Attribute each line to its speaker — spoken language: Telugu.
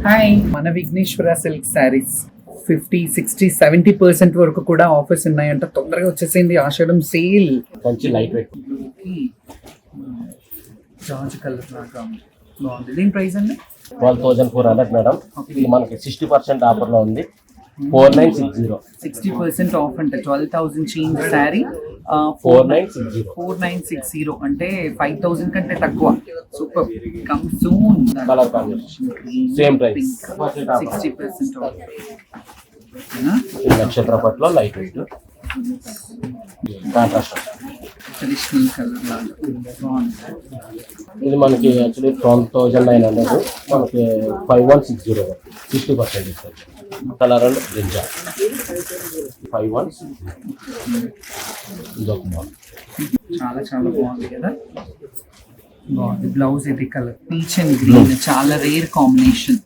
Speaker 1: హాయ్, మన విఘ్నేశ్వర సిల్క్ శారీస్ 50, 60, 70% వరకు కూడా ఆఫర్స్ ఉన్నాయంట. తొందరగా వచ్చేసింది ఆషాఢం సేల్.
Speaker 2: మంచి లైట్ వెయిట్
Speaker 1: జార్జ్ కలర్ లాగా బాగుంది. దీని ప్రైస్ అండి
Speaker 2: 12,400 మేడం. ఇది మనకి 60% ఆఫర్ లో ఉంది. 4960
Speaker 1: 60% ఆఫ్ అంటే 12,000 చేంజ్ శారీ
Speaker 2: 4960
Speaker 1: అంటే 5,000 కంటే తక్కువ. Super. Come soon.
Speaker 2: Colour combination same price
Speaker 1: 60% off.
Speaker 2: నక్షత్ర పట్లో light weight contrast.
Speaker 1: Traditional colour లాగా బాగుంది.
Speaker 2: ఇది మనకి యాక్చువల్లీ 12,900, మనకి 5160 60% ఇస్తారు. Colour and brinjal 5160. ఇదొక మోడల్
Speaker 1: చాలా చాలా బాగుంది కదా. బాగుంది. బ్లౌజ్ ఇది కలర్ పీచ్ అండ్ గ్రీన్, చాలా రేర్ కాంబినేషన్.